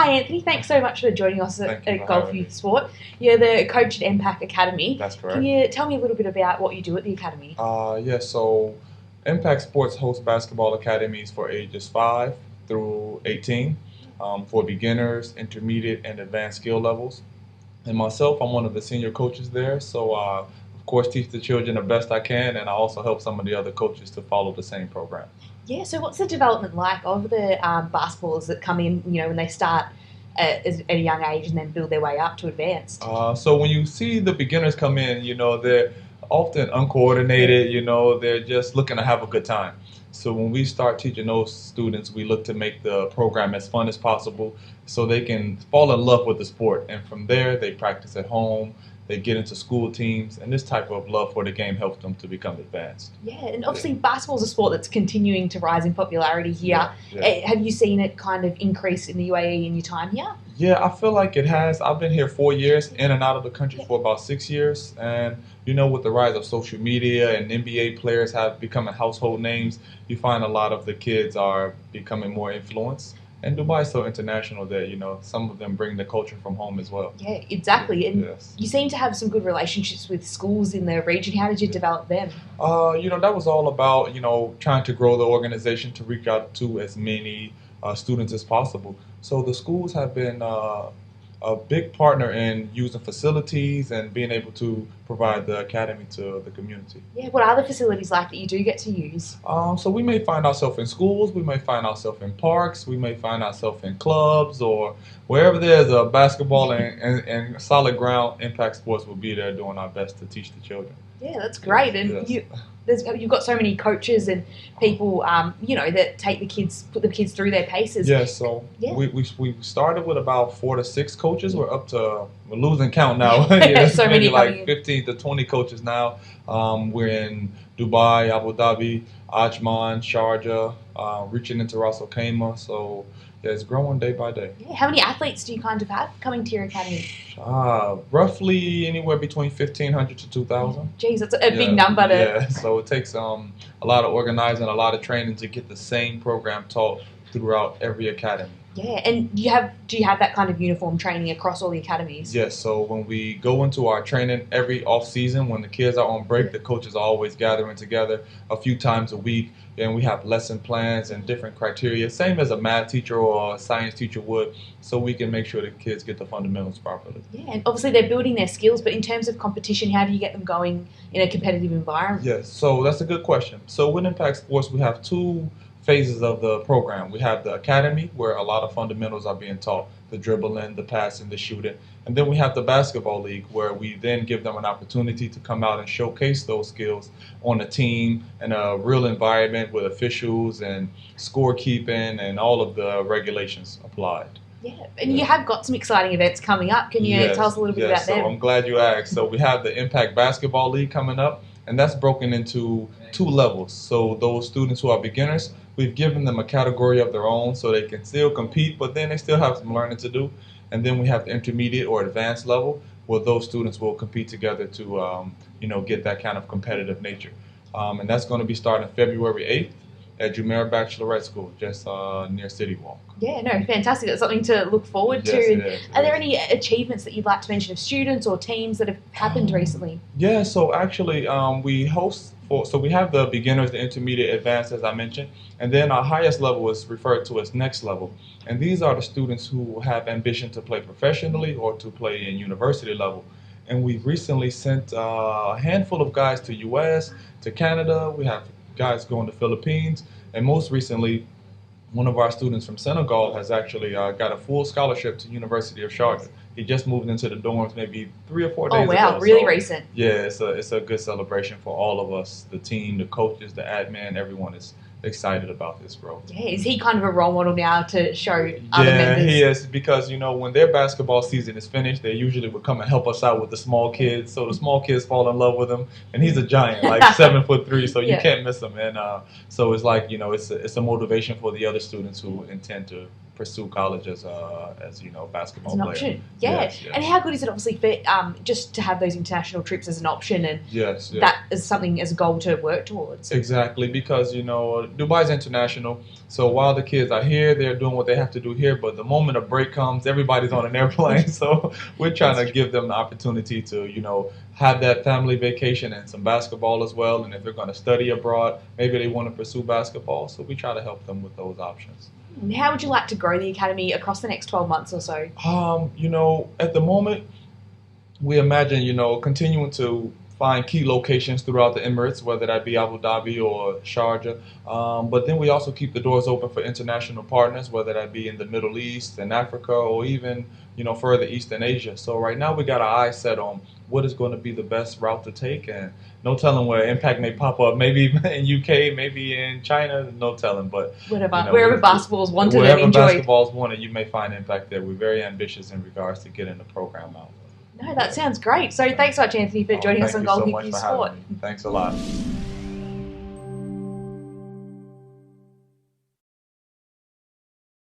Hi Anthony, thanks so much for joining us at Golf Youth Sport. You're the coach at MPAC Academy. That's correct. Can you tell me a little bit about what you do at the Academy? So MPAC Sports hosts basketball academies for ages 5 through 18 for beginners, intermediate, and advanced skill levels. And myself, I'm one of the senior coaches there, so of course teach the children the best I can, and I also help some of the other coaches to follow the same program. Yeah, so what's the development like of the basketballers that come in, when they start at a young age and then build their way up to advanced? So when you see the beginners come in, they're often uncoordinated, they're just looking to have a good time. So when we start teaching those students, we look to make the program as fun as possible so they can fall in love with the sport. And from there, they practice at home, they get into school teams, and this type of love for the game helps them to become advanced. Yeah, and obviously basketball is a sport that's continuing to rise in popularity here. Yeah. Have you seen it kind of increase in the UAE in your time here? Yeah, I feel like it has. I've been here 4 years, in and out of the country for about 6 years. And, with the rise of social media and NBA players have become household names, you find a lot of the kids are becoming more influenced. And Dubai is so international that, some of them bring the culture from home as well. Yeah, exactly. And you seem to have some good relationships with schools in the region. How did you develop them? That was all about, trying to grow the organization to reach out to as many students as possible. So the schools have been a big partner in using facilities and being able to provide the academy to the community. Yeah, what are the facilities like that you do get to use? So we may find ourselves in schools, we may find ourselves in parks, we may find ourselves in clubs, or wherever there's a basketball and solid ground, MPAC Sports will be there doing our best to teach the children. Yeah, that's great. And you've got so many coaches and people, that take the kids, put the kids through their paces. Yeah, so we started with about 4 to 6 coaches. We're up to, we're losing count now. So many like 15 to 20 coaches now. We're in Dubai, Abu Dhabi, Ajman, Sharjah, reaching into Ras Al Khaimah. So yeah, it's growing day by day. Yeah. How many athletes do you kind of have coming to your academy? Roughly anywhere between 1,500 to 2,000. Geez, that's a big number to... Yeah, so it takes a lot of organizing, a lot of training to get the same program taught throughout every academy. Yeah, and do you have that kind of uniform training across all the academies? Yes, so when we go into our training every off season, when the kids are on break, the coaches are always gathering together a few times a week, and we have lesson plans and different criteria, same as a math teacher or a science teacher would, so we can make sure the kids get the fundamentals properly. Yeah, and obviously they're building their skills, but in terms of competition, how do you get them going in a competitive environment? Yes, so that's a good question. So with MPAC Sports, we have 2 phases of the program. We have the academy, where a lot of fundamentals are being taught, the dribbling, the passing, the shooting. And then we have the basketball league, where we then give them an opportunity to come out and showcase those skills on a team in a real environment with officials and scorekeeping and all of the regulations applied. Yeah, and you have got some exciting events coming up. Can you tell us a little bit about them? So I'm glad you asked. So we have the MPAC Basketball League coming up, and that's broken into 2 levels. So those students who are beginners, we've given them a category of their own so they can still compete, but then they still have some learning to do. And then we have the intermediate or advanced level, where those students will compete together to, get that kind of competitive nature. And that's going to be starting February 8th at Jumeirah Bachelorette School, just near City Walk. Yeah, no, fantastic. That's something to look forward to. It is. Are there any achievements that you'd like to mention of students or teams that have happened recently? Yeah, so actually we host, so we have the beginners, the intermediate, advanced, as I mentioned, and then our highest level is referred to as next level. And these are the students who have ambition to play professionally or to play in university level. And we've recently sent a handful of guys to US, to Canada. We have guys going to Philippines, and most recently, one of our students from Senegal has actually got a full scholarship to University of Sharjah. He just moved into the dorms maybe 3 or 4 days ago. Oh wow, really recent. Yeah, it's a good celebration for all of us, the team, the coaches, the admin, everyone is excited about this, bro. Yeah, is he kind of a role model now to show other members? Yeah, he is, because, when their basketball season is finished, they usually would come and help us out with the small kids. So the small kids fall in love with him, and he's a giant, like 7'3", so you can't miss him. And so it's like, it's a motivation for the other students who intend to pursue college as basketball as an player. option. Yeah. Yes. And how good is it, obviously, for just to have those international trips as an option, and that is something as a goal to work towards? Exactly, because Dubai's international. So while the kids are here, they're doing what they have to do here. But the moment a break comes, everybody's on an airplane. So we're trying to give them the opportunity to have that family vacation and some basketball as well. And if they're going to study abroad, maybe they want to pursue basketball. So we try to help them with those options. And how would you like to grow the academy across the next 12 months or so? At the moment, we imagine, continuing to find key locations throughout the Emirates, whether that be Abu Dhabi or Sharjah. But then we also keep the doors open for international partners, whether that be in the Middle East and Africa or even, further east in Asia. So right now we got our eyes set on what is going to be the best route to take, and no telling where MPAC may pop up. Maybe in UK, maybe in China, no telling. But wherever basketball is wanted and enjoyed. Wherever basketball is wanted, you may find MPAC there. We're very ambitious in regards to getting the program out. No, that sounds great. So thanks so much, Anthony, for joining us on Goal Kick Sport. Thanks a lot.